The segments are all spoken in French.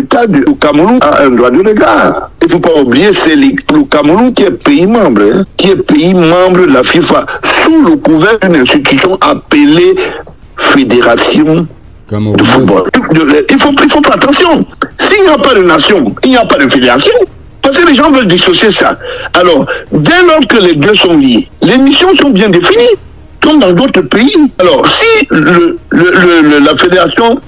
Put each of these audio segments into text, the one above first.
l'État du Cameroun a un droit de regard. Il ne faut pas oublier, c'est le Cameroun qui est pays membre, qui est pays membre de la FIFA, sous le couvert d'une institution appelée Fédération de football. Il faut faire attention. S'il n'y a pas de nation, il n'y a pas de fédération. Parce que les gens veulent dissocier ça. Alors, dès lors que les deux sont liés, les missions sont bien définies, comme dans d'autres pays. Alors, si la fédération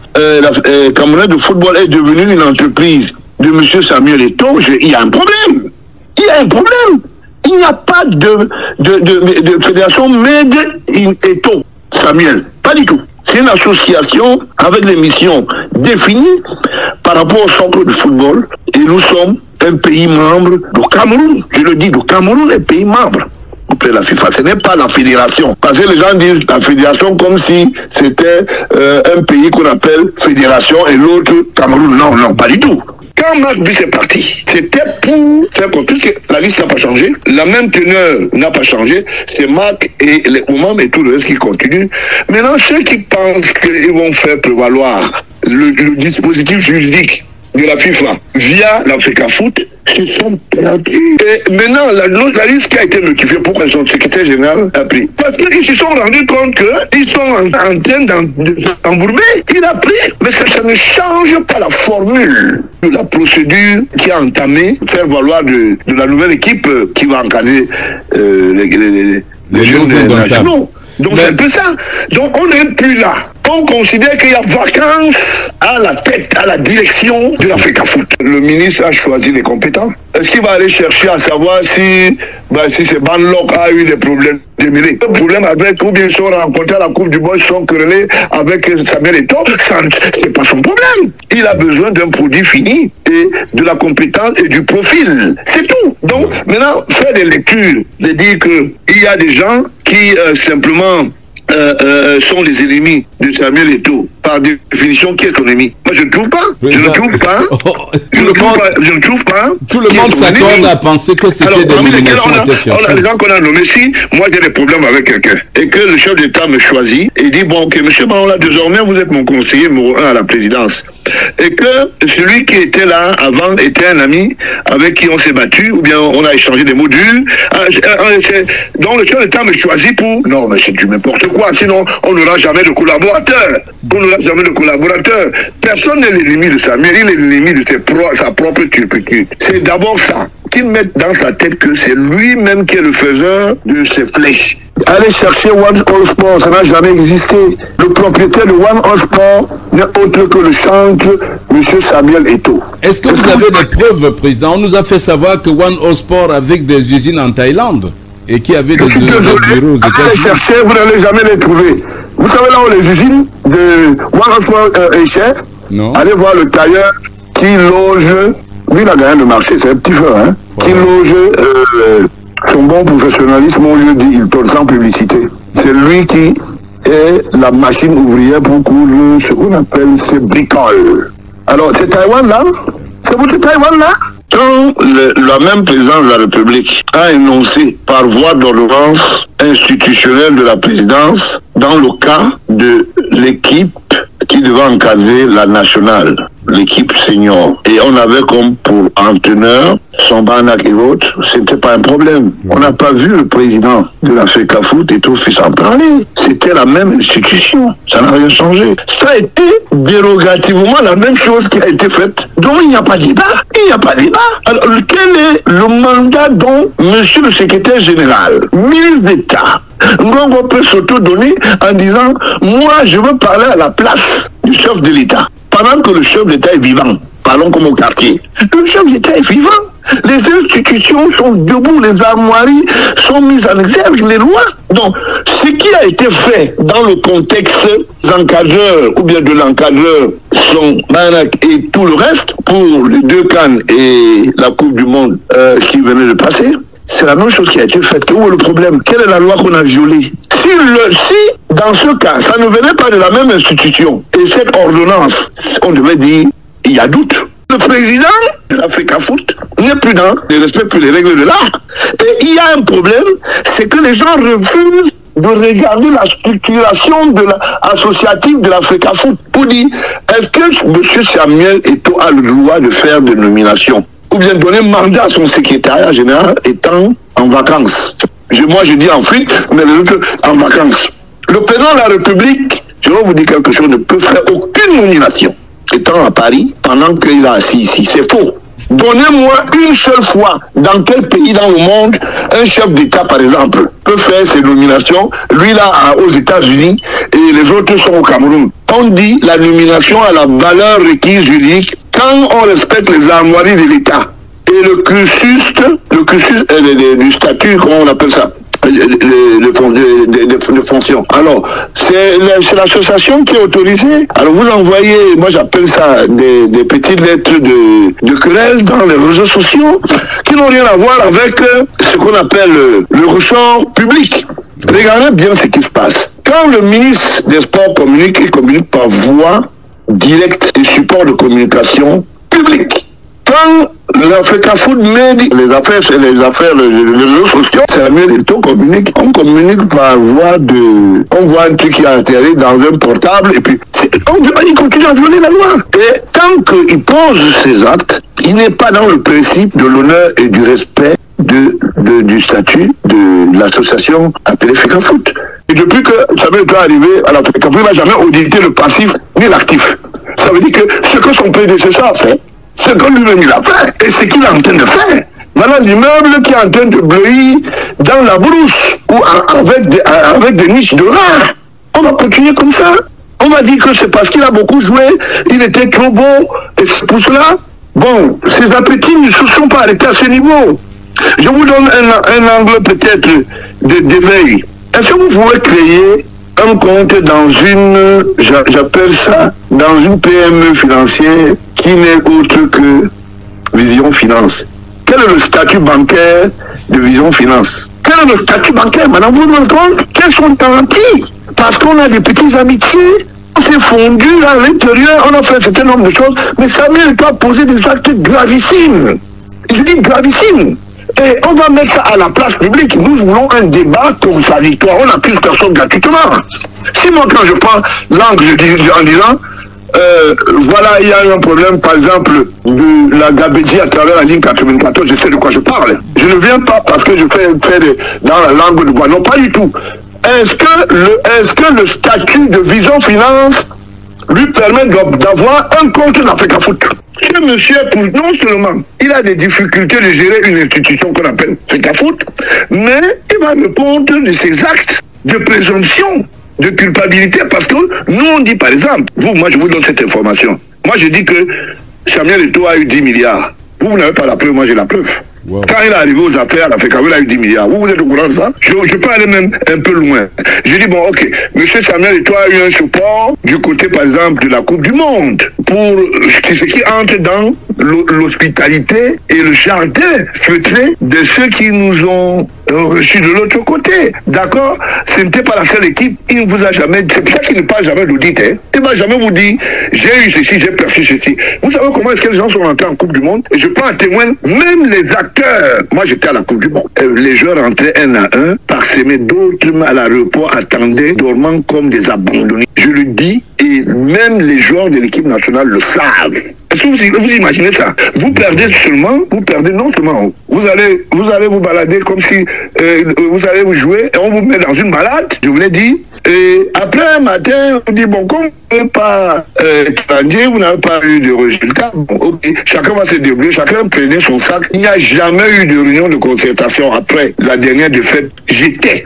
camerounaise de football est devenue une entreprise de M. Samuel Eto'o, il y a un problème. Il y a un problème. Il n'y a pas de fédération Made in Eto'o, Samuel. Pas du tout. C'est une association avec des missions définies par rapport au socle du football. Et nous sommes un pays membre du Cameroun. Je le dis, le Cameroun est pays membre. La FIFA, ce n'est pas la fédération. Parce que les gens disent la fédération comme si c'était un pays qu'on appelle fédération et l'autre Cameroun. Non, non, pas du tout. Quand Marc Buss est parti, c'était pour faire comme tout, la liste n'a pas changé, la même teneur n'a pas changé, c'est Marc et les Oumam et tout le reste qui continue. Maintenant, ceux qui pensent qu'ils vont faire prévaloir le dispositif juridique de la FIFA via l'Africa Foot se sont perdus. Et maintenant, la liste qui a été notifiée, pourquoi son secrétaire général a pris? Parce qu'ils se sont rendus compte qu'ils sont en train d'embourber. Il a pris, mais ça ne change pas la formule de la procédure qui a entamé, faire valoir de la nouvelle équipe qui va encadrer les jeunes nationaux. Donc c'est un peu ça. Donc on n'est plus là. On considère qu'il y a vacances à la tête, à la direction de l'Africa Foot. Le ministre a choisi les compétents. Est-ce qu'il va aller chercher à savoir si c'est Banlock a eu des problèmes démêlés? Le problème avec, ou bien ils sont rencontrés à la Coupe du Monde, ils sont querellés avec Samuel Eto'o, c'est pas son problème. Il a besoin d'un produit fini et de la compétence et du profil. C'est tout. Donc maintenant, faire des lectures, de dire qu'il y a des gens qui simplement sont les ennemis de Samuel Eto'o. Par définition, qui est son ennemi? Moi, je ne trouve pas. Je ne trouve pas. Je ne trouve pas. Tout le monde s'accorde à penser que c'était des nominations été cherchées. On a des gens qu'on a nommés. Si moi j'ai des problèmes avec quelqu'un et que le chef d'État me choisit et dit bon, ok, monsieur Baola, désormais vous êtes mon conseiller numéro 1 à la présidence. Et que celui qui était là avant était un ami avec qui on s'est battu, ou bien on a échangé des mots durs. Donc le chef d'État me choisit pour. Non, mais c'est du n'importe quoi. Sinon, on n'aura jamais de collaborateur. On n'aura jamais de collaborateur. Personne n'est l'ennemi de Samuel, il est l'ennemi de sa propre turpitude. C'est d'abord ça. Qu'il mette dans sa tête que c'est lui-même qui est le faiseur de ces flèches. Allez chercher One All Sport, ça n'a jamais existé. Le propriétaire de One All Sport n'est autre que le chantre M. Samuel Eto'o. Est-ce que vous avez des preuves, Président? On nous a fait savoir que One All Sport avait des usines en Thaïlande et qui avait des bureaux aux États-Unis. Allez chercher, vous n'allez jamais les trouver. Vous savez là où les usines de One All Sport est cher? Non. Allez voir le tailleur qui loge, lui il a gagné le marché, c'est un petit feu, hein, qui loge son bon professionnalisme au lieu d'Hilton sans publicité. C'est lui qui est la machine ouvrière pour coudre ce qu'on appelle ces bricoles. Alors, c'est Taïwan là? C'est votre Taïwan là? Quand la même présidence de la République a énoncé par voie d'ordonnance institutionnelle de la présidence dans le cas de l'équipe qui devait encadrer la nationale, l'équipe senior. Et on avait comme pour entraîneur Sambanak et autres, c'était pas un problème. On n'a pas vu le président de l'Africa Foot et tout s'en parler. C'était la même institution. Ça n'a rien changé. Ça a été dérogativement la même chose qui a été faite. Donc il n'y a pas de débat. Il n'y a pas de débat. Alors quel est le mandat dont monsieur le secrétaire général, ministre d'État, on peut s'auto-donner en disant moi je veux parler à la place du chef de l'État pendant que le chef d'État est vivant? Parlons comme au quartier. Le chef d'État est vivant. Les institutions sont debout, les armoiries sont mises en exergue, les lois. Donc, ce qui a été fait dans le contexte des encadreurs ou bien de l'encadreur sont Banak et tout le reste pour les deux CAN et la Coupe du Monde qui venait de passer, c'est la même chose qui a été faite. Où est le problème? Quelle est la loi qu'on a violée? Si, dans ce cas, ça ne venait pas de la même institution, et cette ordonnance, on devait dire, il y a doute. Le président de l'Africa Foot n'est plus dans le respect pour les règles de l'art. Et il y a un problème, c'est que les gens refusent de regarder la structuration de associative de l'Africafoot pour dire est-ce que M. Samuel Eto'o a le droit de faire des nominations ou bien donner mandat à son secrétariat général étant en vacances. Moi je dis en fuite, mais les autres en vacances. Le président de la République, je vais vous dire quelque chose, ne peut faire aucune nomination étant à Paris pendant qu'il est assis ici. C'est faux. Donnez-moi une seule fois dans quel pays dans le monde un chef d'État, par exemple, peut faire ses nominations. Lui là aux États-Unis et les autres sont au Cameroun. On dit la nomination à la valeur requise juridique quand on respecte les armoiries de l'État et le cursus du statut, comment on appelle ça, les fonctions. Alors, c'est l'association qui est autorisée. Alors, vous envoyez, moi j'appelle ça des petites lettres de querelle dans les réseaux sociaux qui n'ont rien à voir avec ce qu'on appelle le ressort public. Regardez bien ce qui se passe. Quand le ministre des Sports communique, il communique par voie directe des supports de communication publique. Quand l'Africafoot met les affaires, les réseaux sociaux, Samuel Eto'o communique, on communique par voie de... On voit un truc qui a atterri dans un portable et puis il continue à violer la loi. Et tant qu'il pose ses actes, il n'est pas dans le principe de l'honneur et du respect du statut de l'association appelée Africafoot. Et depuis que Samuel Eto'o est arrivé à l'Africafoot, il n'a jamais audité le passif ni l'actif. Ça veut dire que ce que son prédécesseur a fait, ce que lui-même il a fait, et ce qu'il est en train de faire. Maintenant, l'immeuble qui est en train de bleuir dans la brousse, ou avec des niches de rats, on va continuer comme ça. On va dire que c'est parce qu'il a beaucoup joué, il était trop beau, et c'est pour cela, bon, ses appétits ne se sont pas arrêtés à ce niveau. Je vous donne un angle peut-être d'éveil. Est-ce que vous pouvez créer un compte dans une, j'appelle ça, dans une PME financière qui n'est autre que Vision Finance? Quel est le statut bancaire de Vision Finance? Quel est le statut bancaire, madame? Vous vous rendez compte? Quels sont les garanties? Parce qu'on a des petites amitiés, on s'est fondu à l'intérieur, on a fait un certain nombre de choses, mais Samuel Eto'o a posé des actes gravissimes. Je dis gravissimes. Et on va mettre ça à la place publique. Nous voulons un débat contradictoire. On n'accuse personne gratuitement. Si moi, quand je prends l'angle en disant, voilà, il y a eu un problème, par exemple, de la Gabédie à travers la ligne 94, je sais de quoi je parle. Je ne viens pas parce que je fais dans la langue de bois. Non, pas du tout. Est-ce que le statut de Vision Finance lui permet d'avoir un compte d'Africafoot? Ce monsieur, non seulement il a des difficultés de gérer une institution qu'on appelle Africafoot, mais il va répondre de ses actes de présomption, de culpabilité, parce que nous on dit par exemple, moi je vous donne cette information, moi je dis que Samuel Eto'o a eu 10 milliards, vous n'avez pas la preuve, moi j'ai la preuve. Wow. Quand il est arrivé aux affaires, l'Africafoot a eu 10 milliards. Vous êtes au courant de ça? Je peux aller même un peu loin. Je dis, bon, ok, M. Samuel Eto'o a eu un support du côté, par exemple, de la Coupe du Monde pour ce qui entre dans l'hospitalité et le jardin feutré de ceux qui nous ont reçus de l'autre côté. D'accord? Ce n'était pas la seule équipe. Il ne vous a jamais... C'est pour ça qu'il ne parle jamais d'audit. Hein? Il ne va jamais vous dire, j'ai eu ceci, j'ai perçu ceci. Vous savez comment est-ce que les gens sont entrés en Coupe du Monde? Et je prends un témoin, même les acteurs. Moi, j'étais à la Coupe du Monde. Les joueurs entraient un à un, parsemés, d'autres à l'aéroport attendaient, dormant comme des abandonnés. Je le dis, et même les joueurs de l'équipe nationale le savent. Est-ce que vous imaginez ça? Vous perdez non seulement, vous allez vous balader comme si vous allez vous jouer et on vous met dans une malade, je vous l'ai dit. Et après un matin, on dit, bon, comme vous n'êtes pas étranger, vous n'avez pas eu de résultats, bon, okay. Chacun va se débrouiller, chacun prenait son sac. Il n'y a jamais eu de réunion de concertation après la dernière défaite. J'étais